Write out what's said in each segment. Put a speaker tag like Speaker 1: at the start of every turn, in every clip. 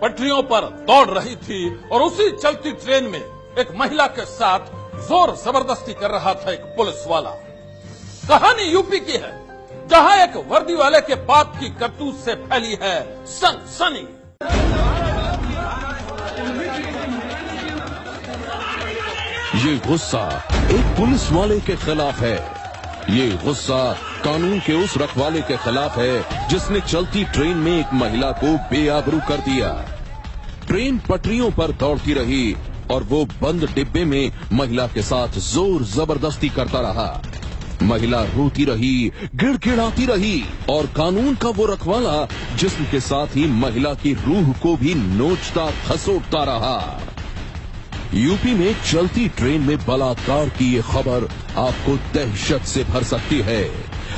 Speaker 1: पटरियों पर दौड़ रही थी और उसी चलती ट्रेन में एक महिला के साथ जोर जबरदस्ती कर रहा था एक पुलिस वाला। कहानी यूपी की है, जहां एक वर्दी वाले के बाप की करतूत से फैली है सनसनी।
Speaker 2: ये गुस्सा एक पुलिस वाले के खिलाफ है। ये गुस्सा कानून के उस रखवाले के खिलाफ है जिसने चलती ट्रेन में एक महिला को बेआबरू कर दिया। ट्रेन पटरियों पर दौड़ती रही और वो बंद डिब्बे में महिला के साथ जोर जबरदस्ती करता रहा। महिला रोती रही, गिड़गिड़ाती रही और कानून का वो रखवाला जिस्म के साथ ही महिला की रूह को भी नोचता खसोटता रहा। यूपी में चलती ट्रेन में बलात्कार की ये खबर आपको दहशत से भर सकती है।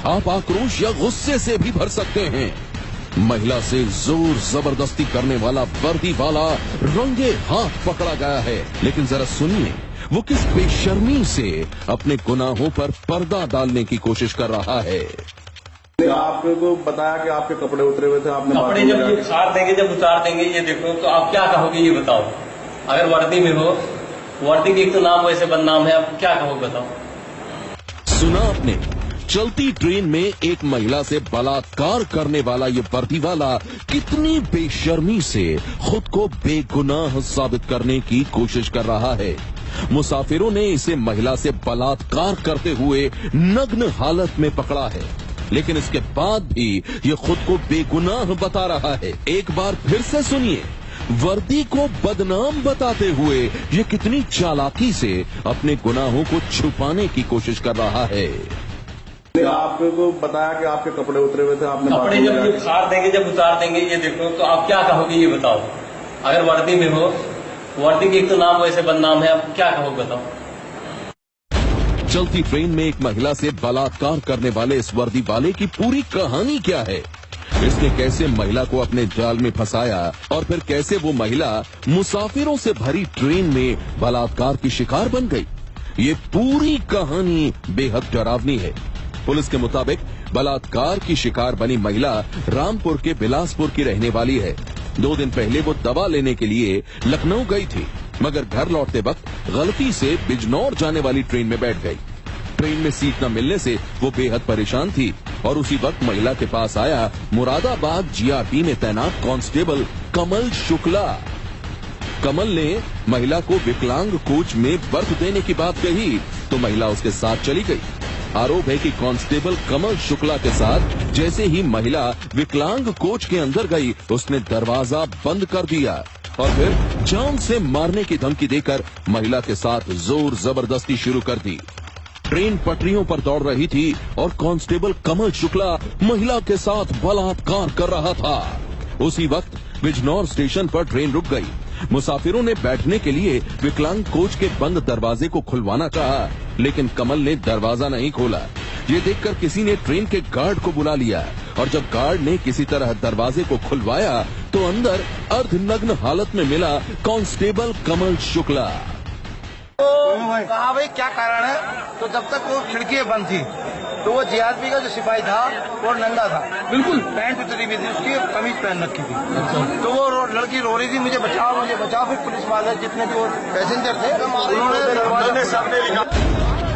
Speaker 2: आप आक्रोश या गुस्से से भी भर सकते हैं। महिला से जोर जबरदस्ती करने वाला वर्दी वाला रंगे हाथ पकड़ा गया है। लेकिन जरा सुनिए वो किस बेशर्मी से अपने गुनाहों पर पर्दा डालने की कोशिश कर रहा है।
Speaker 3: आपको बताया कि आपके कपड़े उतरे हुए थे, आपने
Speaker 4: कपड़े जब ये उतार देंगे, जब उतार देंगे ये देखो तो आप क्या कहोगे ये बताओ। अगर वर्दी में हो, वर्दी की एक तो नाम वैसे बदनाम है, आप क्या कहोगे बताओ।
Speaker 2: सुना आपने, चलती ट्रेन में एक महिला से बलात्कार करने वाला ये वर्दी वाला कितनी बेशर्मी से खुद को बेगुनाह साबित करने की कोशिश कर रहा है। मुसाफिरों ने इसे महिला से बलात्कार करते हुए नग्न हालत में पकड़ा है, लेकिन इसके बाद भी ये खुद को बेगुनाह बता रहा है। एक बार फिर से सुनिए, वर्दी को बदनाम बताते हुए ये कितनी चालाकी से अपने गुनाहों को छुपाने की कोशिश कर रहा है।
Speaker 3: आपको बताया कि आपके कपड़े उतरे हुए थे, आपने
Speaker 4: कपड़े जब ये उतार देंगे, जब उतार देंगे ये देखो तो आप क्या कहोगे ये बताओ। अगर वर्दी में हो, वर्दी की एक तो नाम वैसे बदनाम है, आप क्या कहोगे बताओ।
Speaker 2: चलती ट्रेन में एक महिला से बलात्कार करने वाले इस वर्दी वाले की पूरी कहानी क्या है? इसने कैसे महिला को अपने जाल में फंसाया और फिर कैसे वो महिला मुसाफिरों से भरी ट्रेन में बलात्कार की शिकार बन गई? ये पूरी कहानी बेहद डरावनी है। पुलिस के मुताबिक बलात्कार की शिकार बनी महिला रामपुर के बिलासपुर की रहने वाली है। 2 दिन पहले वो दवा लेने के लिए लखनऊ गई थी, मगर घर लौटते वक्त गलती से बिजनौर जाने वाली ट्रेन में बैठ गई। ट्रेन में सीट न मिलने से वो बेहद परेशान थी और उसी वक्त महिला के पास आया मुरादाबाद जीआरपी में तैनात कांस्टेबल कमल शुक्ला। कमल ने महिला को विकलांग कोच में बर्थ देने की बात कही तो महिला उसके साथ चली गई। आरोप है कि कांस्टेबल कमल शुक्ला के साथ जैसे ही महिला विकलांग कोच के अंदर गई, उसने दरवाजा बंद कर दिया और फिर जान से मारने की धमकी देकर महिला के साथ जोर जबरदस्ती शुरू कर दी। ट्रेन पटरियों पर दौड़ रही थी और कांस्टेबल कमल शुक्ला महिला के साथ बलात्कार कर रहा था। उसी वक्त बिजनौर स्टेशन पर ट्रेन रुक गई। मुसाफिरों ने बैठने के लिए विकलांग कोच के बंद दरवाजे को खुलवाना चाहा, लेकिन कमल ने दरवाजा नहीं खोला। ये देखकर किसी ने ट्रेन के गार्ड को बुला लिया और जब गार्ड ने किसी तरह दरवाजे को खुलवाया तो अंदर अर्धनग्न हालत में मिला कांस्टेबल कमल शुक्ला।
Speaker 5: कहा भाई क्या कारण है, तो जब तक वो खिड़की बंद थी तो वो जीआरपी का जो सिपाही था वो नंगा था, बिल्कुल पैंट उतरी हुई थी, उसकी कमीज पहन रखी थी। तो वो लड़की रो रही थी मुझे बचाओ मुझे बचाओ। फिर पुलिस वाले जितने भी पैसेंजर थे उन्होंने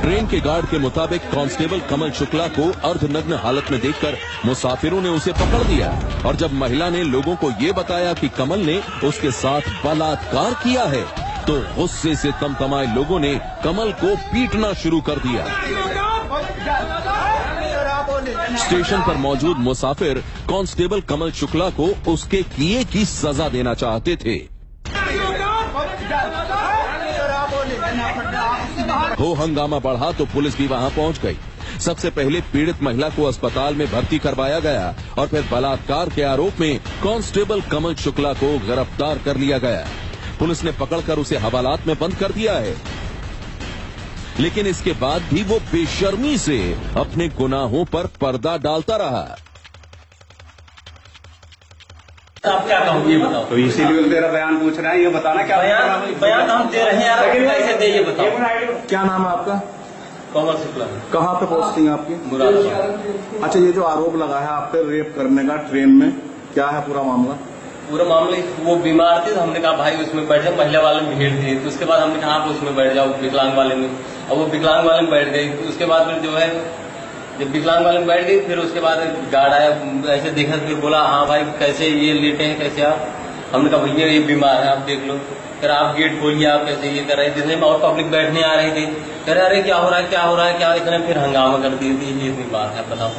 Speaker 2: ट्रेन के गार्ड के मुताबिक कांस्टेबल कमल शुक्ला को अर्धनग्न हालत में देखकर मुसाफिरों ने उसे पकड़ दिया और जब महिला ने लोगों को ये बताया कि कमल ने उसके साथ बलात्कार किया है तो गुस्से से तमतमाए लोगों ने कमल को पीटना शुरू कर दिया। स्टेशन पर मौजूद मुसाफिर कांस्टेबल कमल शुक्ला को उसके किए की सजा देना चाहते थे। हो हंगामा बढ़ा तो पुलिस भी वहां पहुंच गई। सबसे पहले पीड़ित महिला को अस्पताल में भर्ती करवाया गया और फिर बलात्कार के आरोप में कांस्टेबल कमल शुक्ला को गिरफ्तार कर लिया गया। पुलिस ने पकड़कर उसे हवालात में बंद कर दिया है, लेकिन इसके बाद भी वो बेशर्मी से अपने गुनाहों पर पर्दा डालता रहा।
Speaker 4: आप क्या कहोगे ये बताओ।
Speaker 6: तो इसीलिए तेरा बयान पूछ रहे हैं, ये बताना क्या
Speaker 4: बयान हम दे रहे हैं यार, कैसे दे ये बताओ।
Speaker 3: क्या नाम है आपका?
Speaker 4: कमल शुक्ला।
Speaker 3: कहाँ पे पोस्टिंग आपकी?
Speaker 4: मुरादाबाद।
Speaker 3: अच्छा, ये जो आरोप लगा है आप पे रेप करने का ट्रेन में, क्या है पूरा मामला?
Speaker 4: पूरा मामले वो बीमार थे तो हमने कहा भाई उसमें बैठ जाओ, महिला वाले में भीड़ थी तो उसके बाद हमने कहा आप उसमें बैठ जाओ विकलांग वाले में। अब वो विकलांग वाले में बैठ गई तो उसके बाद फिर जो है जब विकलांग वाले में बैठ गई फिर उसके बाद गार्ड आया, ऐसे देखा फिर बोला हाँ भाई कैसे ये लेटे हैं कैसे आप। हमने कहा भैया ये बीमार है आप देख लो। फिर आप गेट खोलिए आप कैसे ये कर रहे थे, जिसमें और पब्लिक बैठने आ रही थी। कह रहे अरे क्या हो रहा है क्या हो रहा है क्या, इतने फिर हंगामा कर दी थी। ये बीमार है बताओ।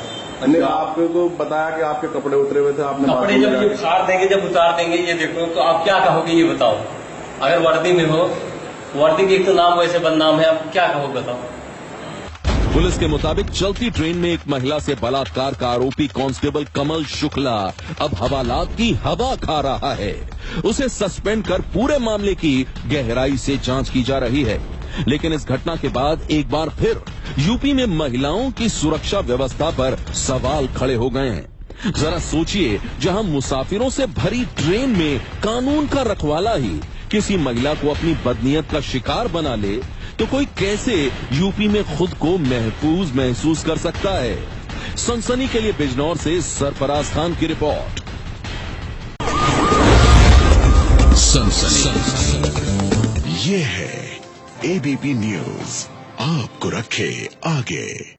Speaker 3: नहीं, आपको बताया कि आपके कपड़े उतरे हुए थे, आपने
Speaker 4: कपड़े जब ये उतार देंगे ये देखो तो आप क्या कहोगे ये बताओ। अगर वर्दी में हो, वर्दी की एक तो नाम वैसे बदनाम है, आप क्या कहोगे बताओ।
Speaker 2: पुलिस के मुताबिक चलती ट्रेन में एक महिला से बलात्कार का आरोपी कांस्टेबल कमल शुक्ला अब हवालात की हवा खा रहा है। उसे सस्पेंड कर पूरे मामले की गहराई से जांच की जा रही है। लेकिन इस घटना के बाद एक बार फिर यूपी में महिलाओं की सुरक्षा व्यवस्था पर सवाल खड़े हो गए हैं। जरा सोचिए, जहां मुसाफिरों से भरी ट्रेन में कानून का रखवाला ही किसी महिला को अपनी बदनीयत का शिकार बना ले तो कोई कैसे यूपी में खुद को महफूज महसूस कर सकता है। सनसनी के लिए बिजनौर से सरफराज खान की रिपोर्ट।
Speaker 7: सनसनी ये है एबीपी न्यूज, आपको रखे आगे।